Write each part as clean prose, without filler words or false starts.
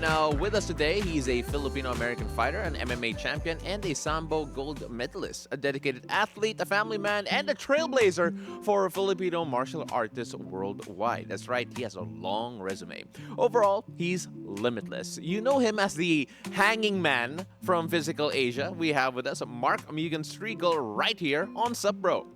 Now, with us today, he's a Filipino-American fighter, an MMA champion, and a Sambo gold medalist, a dedicated athlete, a family man, and a trailblazer for Filipino martial artists worldwide. That's right, he has a long resume. Overall, he's limitless. You know him as the hanging man from Physical Asia. We have with us Mark Mugen Striegl right here on Sup Bro.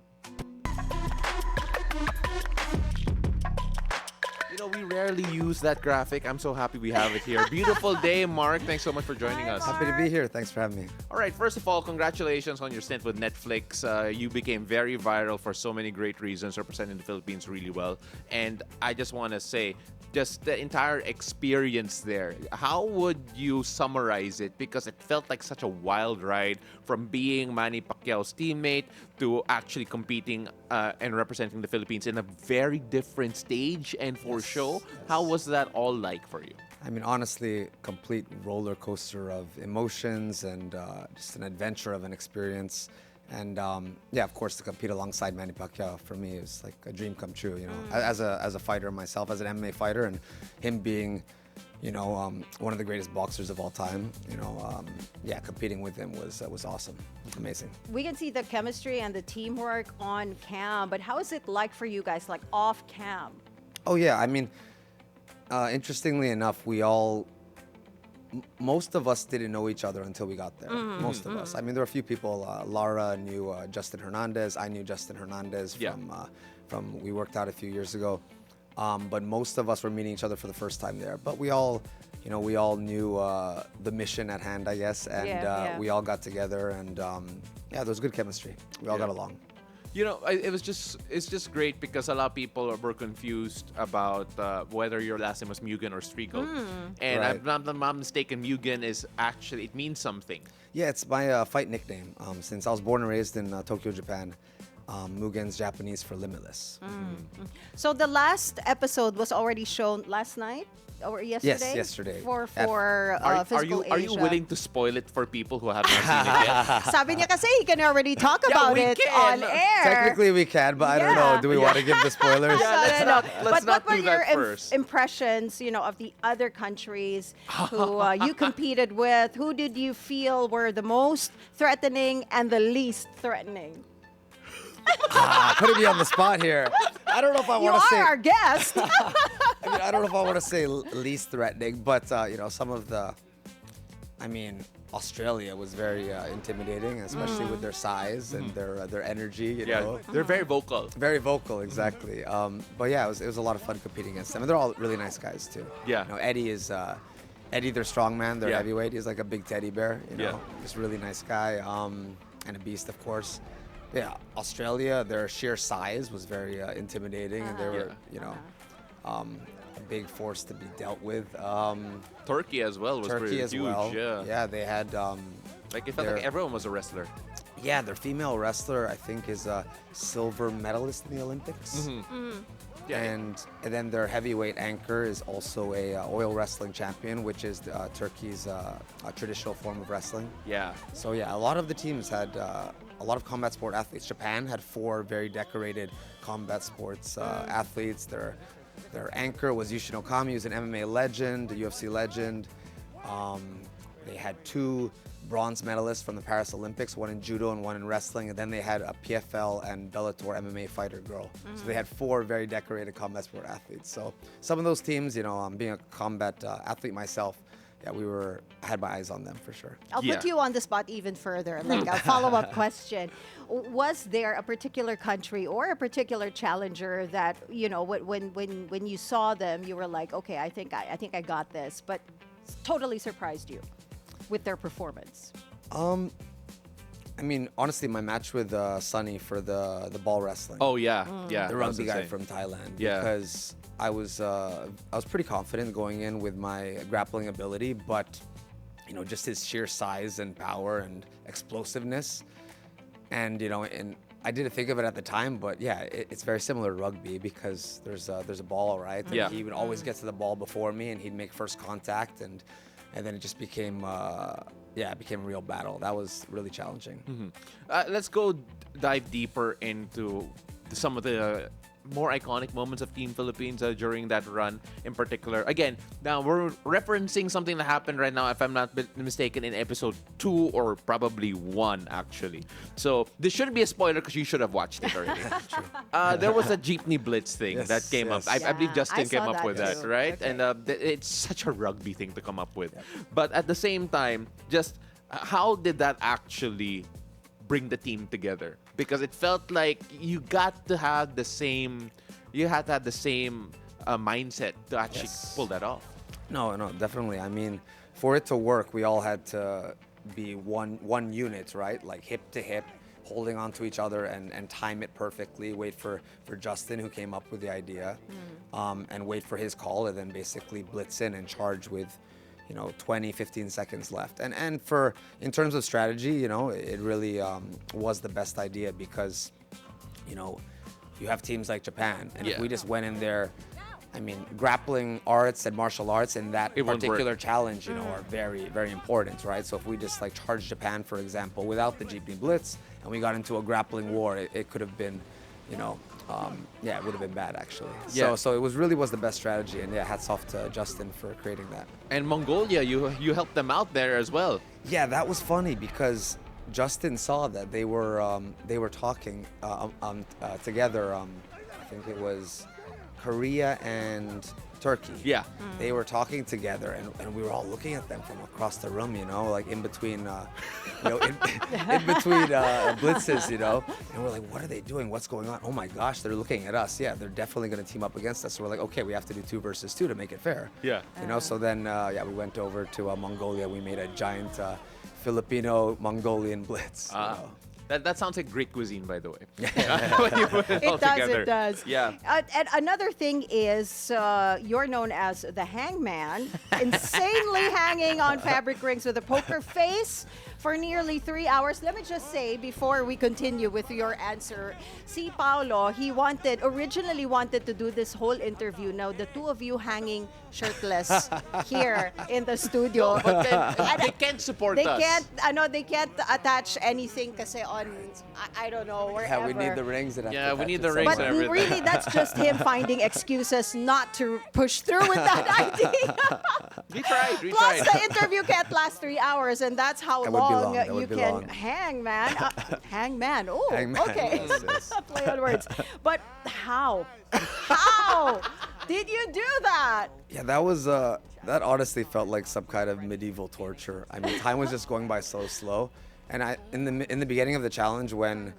You know, we rarely use that graphic. I'm so happy we have it here. Beautiful day, Mark. Thanks so much for joining us. Happy to be here. Thanks for having me. All right, first of all, congratulations on your stint with Netflix. You became very viral for so many great reasons, representing the Philippines really well. And I just want to say, just the entire experience there, how would you summarize it? Because it felt like such a wild ride from being Manny Pacquiao's teammate to actually competing and representing the Philippines in a very different stage and for show. How was that all like for you? I mean, honestly, complete roller coaster of emotions and just an adventure of an experience. And yeah, of course, to compete alongside Manny Pacquiao for me is like a dream come true. You know, as a fighter myself, as an MMA fighter, and him being, you know, one of the greatest boxers of all time. You know, yeah, competing with him was awesome, amazing. We can see the chemistry and the teamwork on cam, but how is it like for you guys, like off cam? Oh yeah, I mean, interestingly enough, most of us didn't know each other until we got there. Most of us. I mean, there were a few people. Lara knew Justin Hernandez. I knew Justin Hernandez from we worked out a few years ago. But most of us were meeting each other for the first time there. But we all, you know, we all knew the mission at hand, I guess, and we all got together, and yeah, there was good chemistry. We all got along. You know, it's just great because a lot of people were confused about whether your last name was Mugen or Striegl. And Right. if I'm not mistaken, Mugen is actually, it means something. Yeah, it's my fight nickname. Since I was born and raised in Tokyo, Japan, Mugen's Japanese for limitless. So the last episode was already shown last night or yesterday? Yes, yesterday. For Are Physical you Asia. willing to spoil it for people who have not seen it yet? Sabi niya kasi he can already talk about we it can. on air. Technically, we can, but I don't know. Do we want to give the spoilers? No. Let's But not what were do your that first. impressions, you know, of the other countries who you competed with? Who did you feel were the most threatening and the least threatening? Putting me on the spot here. I don't know if I You want to say. are our guest. I mean, I don't know if I want to say least threatening, but you know, some of the. I mean, Australia was very intimidating, especially with their size and their energy. You know, They're very vocal. very vocal, exactly. But yeah, it was a lot of fun competing against them, and they're all really nice guys too. Yeah. You know, Eddie is. Eddie, their strongman, their Yeah. heavyweight. He's like a big teddy bear, you know, Yeah. just really nice guy, and a beast, of course. Yeah, Australia, their sheer size was very intimidating, and they were, you know, a big force to be dealt with. Turkey as well was Turkey pretty as huge. well. Yeah. They had. Like it felt like everyone was a wrestler. Yeah, their female wrestler, I think, is a silver medalist in the Olympics. Yeah. And then their heavyweight anchor is also a oil wrestling champion, which is Turkey's traditional form of wrestling. Yeah. So yeah, a lot of the teams had a lot of combat sport athletes. Japan had 4 very decorated combat sports athletes. Their anchor was Yushin Okami, who's an MMA legend, a UFC legend. They had 2 bronze medalists from the Paris Olympics, one in judo and one in wrestling, and then they had a PFL and Bellator MMA fighter girl. So they had 4 very decorated combat sport athletes. So some of those teams, you know, being a combat athlete myself, yeah, I had my eyes on them for sure. I'll put you on the spot even further, like a follow-up question. Was there a particular country or a particular challenger that, you know, when you saw them, you were like, okay, I think I got this, but totally surprised you with their performance? I mean, honestly, my match with Sunny for the ball wrestling. Oh yeah. Yeah. The that was rugby guy insane. from Thailand. Yeah. Because I was pretty confident going in with my grappling ability, but you know, just his sheer size and power and explosiveness, and you know, and I didn't think of it at the time, but yeah, it's very similar to rugby because there's a ball, right? And Yeah. he would always get to the ball before me, and he'd make first contact, and then it just became it became a real battle. That was really challenging. Let's go dive deeper into some of the more iconic moments of Team Philippines during that run in particular. Again, now we're referencing something that happened right now, if I'm not mistaken, in episode 2 or probably 1, actually. So this shouldn't be a spoiler because you should have watched it already. There was a jeepney blitz thing Yes, that came up. yes. I believe Yeah, Justin I came saw up that with that, too. right? Okay. And it's such a rugby thing to come up with. But at the same time, just how did that actually bring the team together? Because it felt like you got to have the same, you had to have the same mindset to actually Yes. pull that off. No, definitely. I mean, for it to work, we all had to be one unit, right? Like hip to hip, holding on to each other and time it perfectly. Wait for Justin, who came up with the idea, and wait for his call, and then basically blitz in and charge with, 20, 15 seconds left. And in terms of strategy, it really was the best idea because, you have teams like Japan, and if Yeah. we just went in there, I mean, grappling arts and martial arts in that It won't work. particular challenge, are very, very important, right? So if we just like charged Japan, for example, without the jeepney blitz, and we got into a grappling war, it could have been, it would have been bad actually. Yeah. So it was the best strategy, and hats off to Justin for creating that. And Mongolia, you helped them out there as well. Yeah, that was funny because Justin saw that they were talking together. I think it was Korea and Turkey. Yeah. They were talking together, and we were all looking at them from across the room, like in between, in between blitzes, and we're like, what are they doing? What's going on? Oh my gosh, they're looking at us. Yeah, they're definitely going to team up against us. So we're like, okay, we have to do 2 versus 2 to make it fair. Yeah. So then, we went over to Mongolia. We made a giant Filipino-Mongolian blitz. That sounds like great cuisine, by the way. It does, it does. Yeah. And another thing is, you're known as the hangman, insanely hanging on fabric rings with a poker face for nearly 3 hours. Let me just say, before we continue with your answer, si Paolo, he originally wanted to do this whole interview. Now, the two of you hanging shirtless here in the studio. But then, they can't support They us. they can't attach anything kasi on, I don't know, wherever. Yeah, we need the rings. Yeah, we need the rings But and everything. really, that's just him finding excuses not to push through with that idea. We tried. Plus, the interview can't last 3 hours, and that's how That would be long long. That you would be can long. hang, man. Hang, man. Oh, Hangman, okay. yes, yes. Play on words. But how? How did you do that? Yeah, that honestly felt like some kind of medieval torture. I mean, time was just going by so slow. And in the beginning of the challenge, when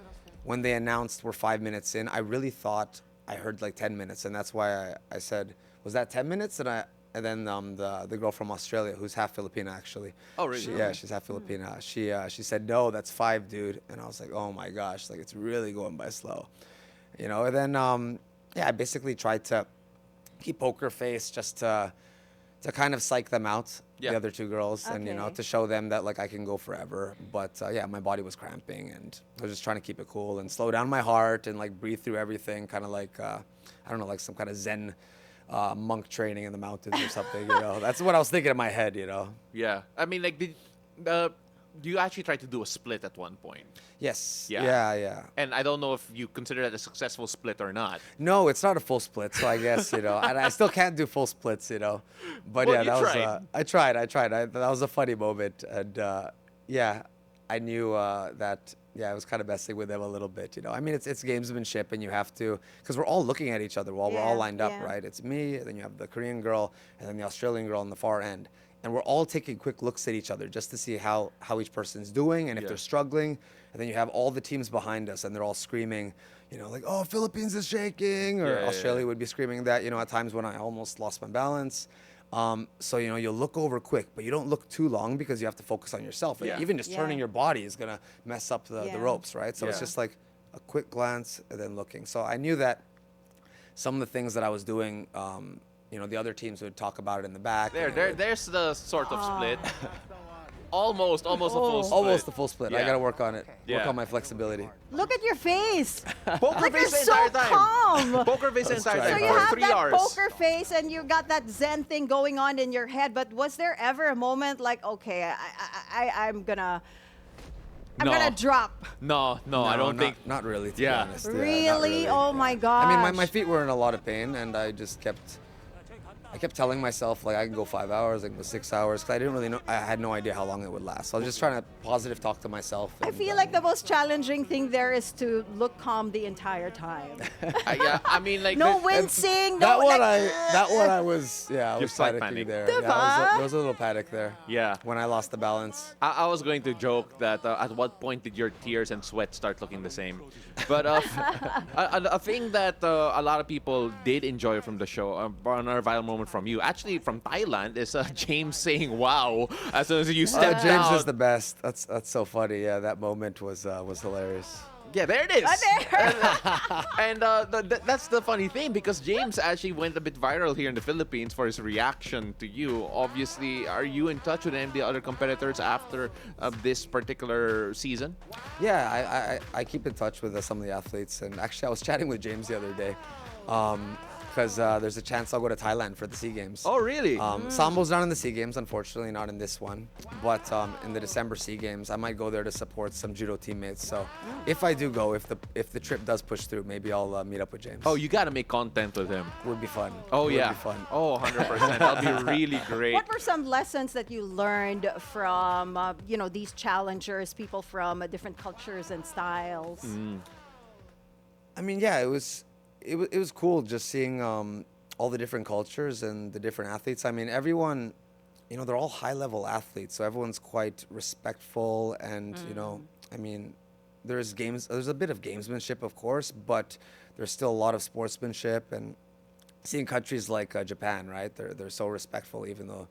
they announced we're 5 minutes in, I really thought I heard like 10 minutes, and that's why I said, was that 10 minutes? And then the girl from Australia, who's half Filipina actually. Oh, really? She's half Filipina. She said, no, that's 5, dude. And I was like, oh my gosh, like it's really going by slow, And then I basically tried to keep poker face just to kind of psych them out, Yeah. the other 2 girls, and Okay. to show them that like I can go forever. But my body was cramping, and I was just trying to keep it cool and slow down my heart and like breathe through everything, kind of like I don't know, like some kind of Zen monk training in the mountains or something. That's what I was thinking in my head. Yeah. I mean, like, do you actually try to do a split at one point? Yes. Yeah. Yeah. And I don't know if you consider that a successful split or not. No, it's not a full split, so I guess and I still can't do full splits, But Well, yeah, you that was tried. I tried. That was a funny moment, and I knew that it was kind of messing with them a little bit. I mean, it's gamesmanship, and you have to, because we're all looking at each other while we're all Yeah, lined up, yeah. right? It's me, and then you have the Korean girl, and then the Australian girl on the far end. And we're all taking quick looks at each other just to see how each person's doing and if Yeah. they're struggling. And then you have all the teams behind us, and they're all screaming, like, oh, Philippines is shaking, or Yeah. Australia would be screaming that, at times when I almost lost my balance. So, you'll look over quick, but you don't look too long because you have to focus on yourself. And Yeah. even just turning Yeah. your body is going to mess up the Yeah. ropes, right? So it's Yeah. just like a quick glance and then looking. So I knew that some of the things that I was doing, the other teams would talk about it in the back. and they would- There's the sort of split. Almost a full split. Almost the full split. I Yeah. got to work on it. Work Yeah. on my flexibility. Look at your face. Poker Like, face you're the so entire time. calm. Poker face the Let's entire try time So it. you for have 3 that hours. poker face and you got that Zen thing going on in your head. But was there ever a moment like, okay, I'm gonna I'm No. gonna drop. No, I don't think. Not really, to be Yeah. honest. Yeah, not Really? Oh my I gosh. mean, my feet were in a lot of pain, and I kept telling myself, like, I can go 5 hours, I can go 6 hours, because I didn't really know, I had no idea how long it would last. So I was just trying to positive talk to myself. I and, feel like the most challenging thing there is to look calm the entire time. Yeah, I mean, like No the- wincing. that No, one, like, I was, yeah, I You're was slight panicking panic. there. Diba? Yeah, there was a little panic there. Yeah. When I lost the balance. I was going to joke that at what point did your tears and sweat start looking the same? But a thing that a lot of people did enjoy from the show, another viral moment from you, actually from Thailand, is James saying "wow" as soon as you stepped James out. is the best. That's so funny. Yeah, that moment was hilarious. Yeah, there it is. there. And that's the funny thing, because James actually went a bit viral here in the Philippines for his reaction to you. Obviously, are you in touch with any of the other competitors after this particular season? Yeah, I keep in touch with some of the athletes, and actually I was chatting with James the other day, because there's a chance I'll go to Thailand for the SEA Games. Oh, really? Sambo's not in the SEA Games, unfortunately, not in this one. But in the December SEA Games, I might go there to support some judo teammates. So if I do go, if the trip does push through, maybe I'll meet up with James. Oh, you got to make content with him. Would be fun. Oh, Would yeah. be fun. Oh, 100%. That'll be really great. What were some lessons that you learned from, these challengers, people from different cultures and styles? I mean, yeah, it was cool just seeing all the different cultures and the different athletes. I mean, everyone, they're all high-level athletes, so everyone's quite respectful. And I mean, there's a bit of gamesmanship, of course, but there's still a lot of sportsmanship. And seeing countries like Japan, right? They're so respectful, even though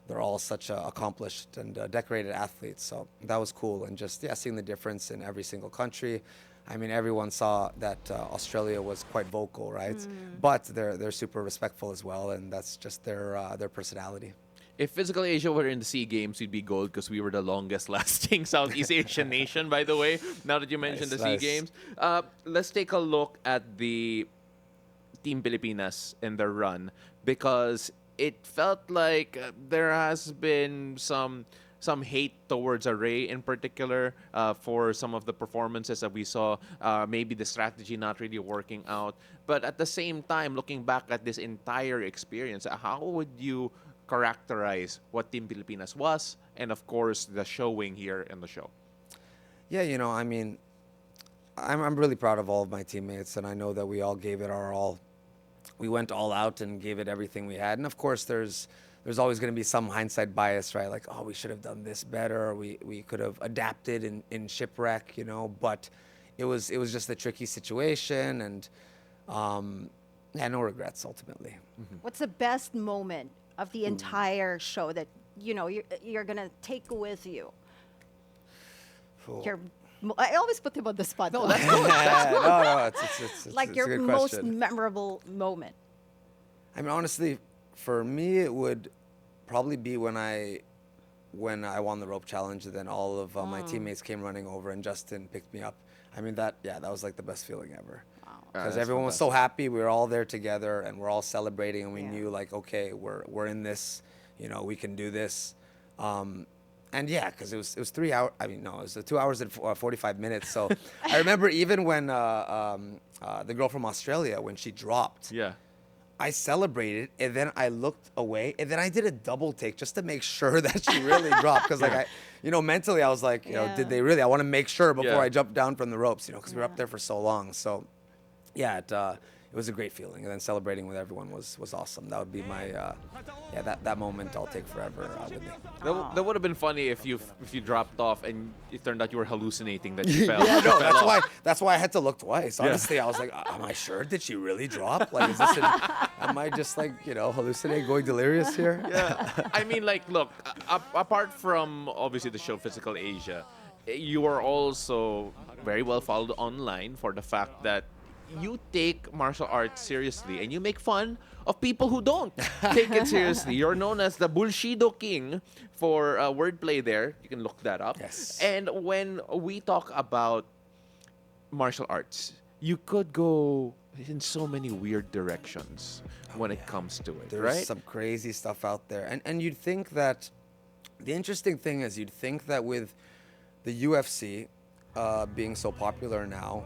they're all such accomplished and decorated athletes. So that was cool, and just seeing the difference in every single country. I mean, everyone saw that Australia was quite vocal, right? But they're super respectful as well, and that's just their personality. If Physical Asia were in the SEA Games, we'd be gold, because we were the longest lasting Southeast Asian nation, by the way, now that you mentioned the SEA Nice. Games. Let's take a look at the Team Pilipinas in their run, because it felt like there has been some hate towards Array in particular for some of the performances that we saw, maybe the strategy not really working out. But at the same time, looking back at this entire experience, how would you characterize what Team Pilipinas was, and of course the showing here in the show? Yeah, I mean, I'm really proud of all of my teammates, and I know that we all gave it our all. We went all out and gave it everything we had. And of course, there's always going to be some hindsight bias, right? Like, oh, we should have done this better. Or we could have adapted in shipwreck, But it was just a tricky situation, and no regrets ultimately. What's the best moment of the entire show that you're gonna take with you? Cool. I always put him on the spot. No, though. that's good. No, it's like it's a your good most question. memorable moment. I mean, honestly, for me, it would probably be when I won the rope challenge, and then all of my teammates came running over, and Justin picked me up. I mean, that was like the best feeling ever. Because that's everyone was so happy. We were all there together, and we're all celebrating, and we Yeah. knew, like, okay, we're in this. We can do this. And yeah, because it was 3 hours. I mean, no, it was 2 hours and 45 minutes. So I remember even when the girl from Australia, when she dropped, Yeah. I celebrated, and then I looked away, and then I did a double take just to make sure that she really dropped. Because like mentally I was like, Yeah. did they really? I want to make sure before Yeah. I jump down from the ropes, because we were up there for so long. So yeah, it was a great feeling, and then celebrating with everyone was awesome. That would be my that moment I'll take forever with me. That would have been funny if you dropped off and it turned out you were hallucinating that you fell. Yeah, no, fell off. that's why I had to look twice. Honestly, I was like, am I sure? Did she really drop? Like, am I just like, hallucinating, going delirious here? Yeah. I mean, like, look, apart from obviously the show Physical Asia, you are also very well followed online for the fact that you take martial arts seriously, and you make fun of people who don't take it seriously. You're known as the Bullshido King for wordplay there. You can look that up. Yes. And when we talk about martial arts, you could go in so many weird directions when it comes to it, There's right? some crazy stuff out there. And you'd think that, the interesting thing is, you'd think that with the UFC, being so popular now,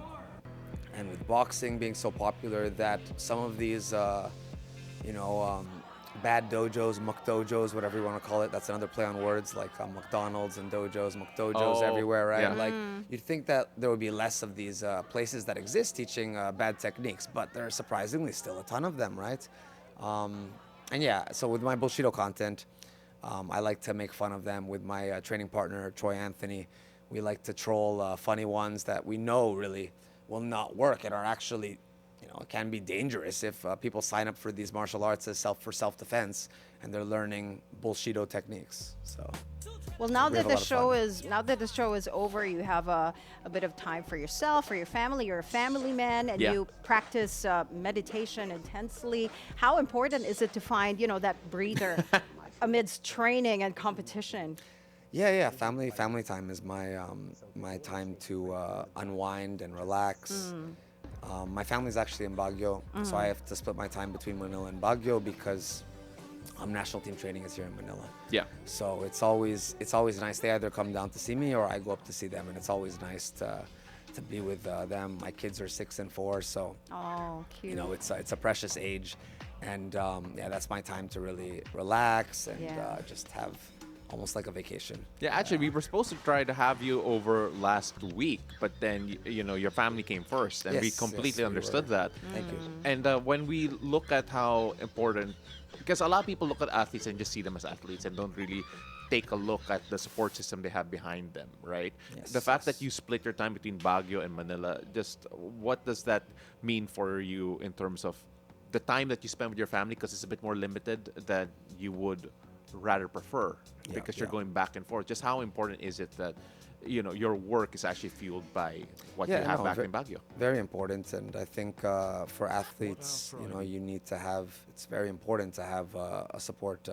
and with boxing being so popular, that some of these, you know, bad dojos, mukdojos, whatever you want to call it, that's another play on words, like McDonald's and dojos, mukdojos Oh, everywhere, right? yeah. Like, you'd think that there would be less of these places that exist teaching bad techniques, but there are surprisingly still a ton of them, right? And yeah, so with my Bushido content, I like to make fun of them. With my training partner, Troy Anthony, we like to troll funny ones that we know really will not work and are actually, you know, it can be dangerous if people sign up for these martial arts as self-defense and they're learning Bushido techniques. So. Well, now we that have a the lot of show fun. is over, you have a bit of time for yourself, for your family. You're a family man, and Yeah. you practice meditation intensely. How important is it to find, you know, that breather amidst training and competition? Yeah. Family time is my my time to unwind and relax. My family's actually in Baguio, so I have to split my time between Manila and Baguio because national team training is here in Manila. Yeah. So it's always nice. They either come down to see me or I go up to see them, and it's always nice to be with them. My kids are 6 and 4, so Oh, cute. you know it's a precious age, and yeah, that's my time to really relax and Yeah. just have almost like a vacation. Yeah, actually, we were supposed to try to have you over last week, but then you know your family came first, and we Yes, completely we understood were. that. Thank you. And when we look at how important, because a lot of people look at athletes and just see them as athletes and don't really take a look at the support system they have behind them, right? Yes, The fact that yes. you split your time between Baguio and Manila, just what does that mean for you in terms of the time that you spend with your family? Because it's a bit more limited than you would rather prefer, Yeah, because you're yeah. going back and forth. Just how important is it that you know your work is actually fueled by what Yeah, you have no, back ve- in Baguio? Very important, and I think for athletes, you know, you need to have. It's very important to have a support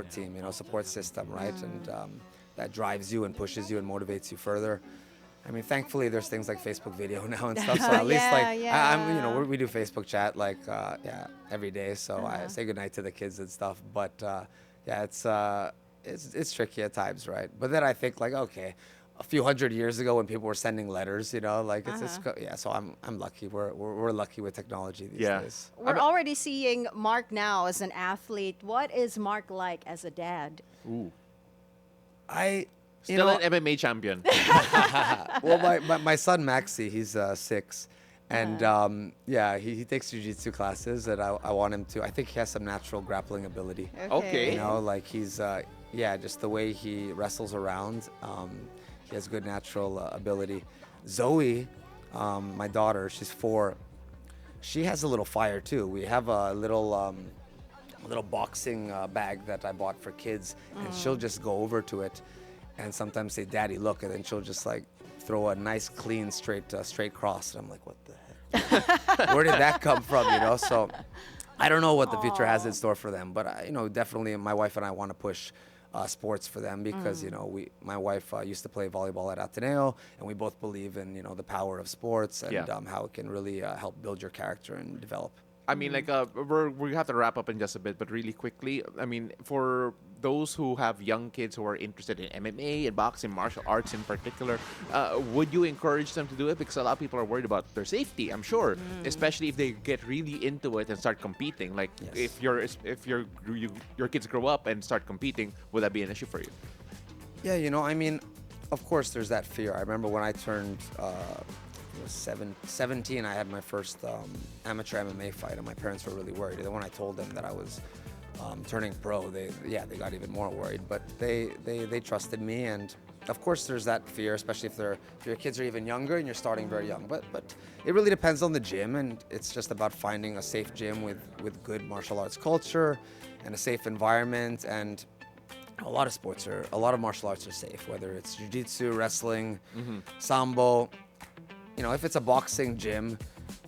team, you know, support system, right? And that drives you and pushes you and motivates you further. I mean, thankfully, there's things like Facebook video now and stuff. So at least, Yeah, like, I'm, you know, we do Facebook chat like, yeah, every day. So I say goodnight to the kids and stuff. But yeah, it's tricky at times, right? But then I think like, okay, a few hundred years ago when people were sending letters, you know, like yeah. So I'm lucky. We're lucky with technology these Yeah. days. We're already seeing Mark now as an athlete. What is Mark like as a dad? Ooh. You Still know, an MMA champion. well, my son Maxi, he's 6, and yeah, he takes jiu-jitsu classes, and I want him to. I think he has some natural grappling ability. Okay. You know, like he's yeah, just the way he wrestles around. He has good natural ability. Zoe, my daughter, she's 4. She has a little fire too. We have a little boxing bag that I bought for kids, and she'll just go over to it and sometimes say, "Daddy, look," and then she'll just like throw a nice, clean, straight cross, and I'm like, "What the heck? Where did that come from?" You know. So I don't know what the future has in store for them, but you know, definitely my wife and I want to push sports for them because you know my wife used to play volleyball at Ateneo, and we both believe in, you know, the power of sports and Yeah. how it can really help build your character and develop. I mean, like, we have to wrap up in just a bit, but really quickly, I mean, for those who have young kids who are interested in MMA and boxing, martial arts in particular, would you encourage them to do it? Because a lot of people are worried about their safety, I'm sure, especially if they get really into it and start competing. Like, Yes. if your kids grow up and start competing, would that be an issue for you? Yeah, you know, I mean, of course, there's that fear. I remember when I turned 17, I had my first amateur MMA fight, and my parents were really worried. And when I told them that I was turning pro, they got even more worried. But they trusted me, and of course, there's that fear, especially if your kids are even younger and you're starting very young. But it really depends on the gym, and it's just about finding a safe gym with good martial arts culture and a safe environment. And a lot of martial arts are safe, whether it's jiu-jitsu, wrestling, sambo. You know, if it's a boxing gym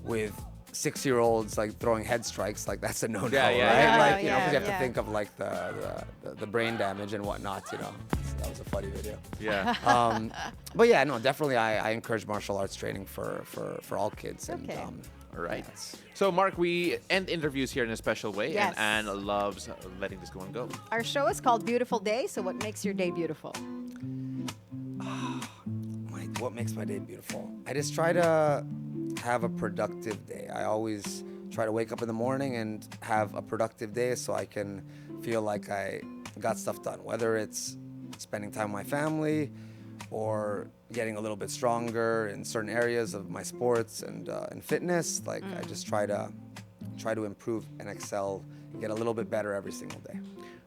with 6-year-olds like throwing head strikes, like that's a no-no, Yeah, yeah, right? yeah. Like, you know, 'cause you have Yeah. to think of like the brain damage and whatnot, you know. So that was a funny video. Yeah. But yeah, no, definitely I encourage martial arts training for all kids. And, Okay. All right. yes. So, Mark, we end interviews here in a special way, Yes. and Anne loves letting this go and go. Our show is called Beautiful Day, so what makes your day beautiful? My what makes my day beautiful? I just try to have a productive day. I always try to wake up in the morning and have a productive day so I can feel like I got stuff done, whether it's spending time with my family or getting a little bit stronger in certain areas of my sports and fitness. Like I just try to improve and excel and get a little bit better every single day.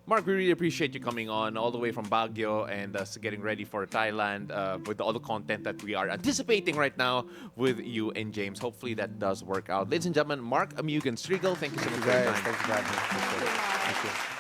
Mark, we really appreciate you coming on all the way from Baguio and getting ready for Thailand with all the content that we are anticipating right now with you and James. Hopefully that does work out. Ladies and gentlemen, Mark Mugen, Striegl, thank you so much for your time. Thank you for having me. Appreciate it. Thank you.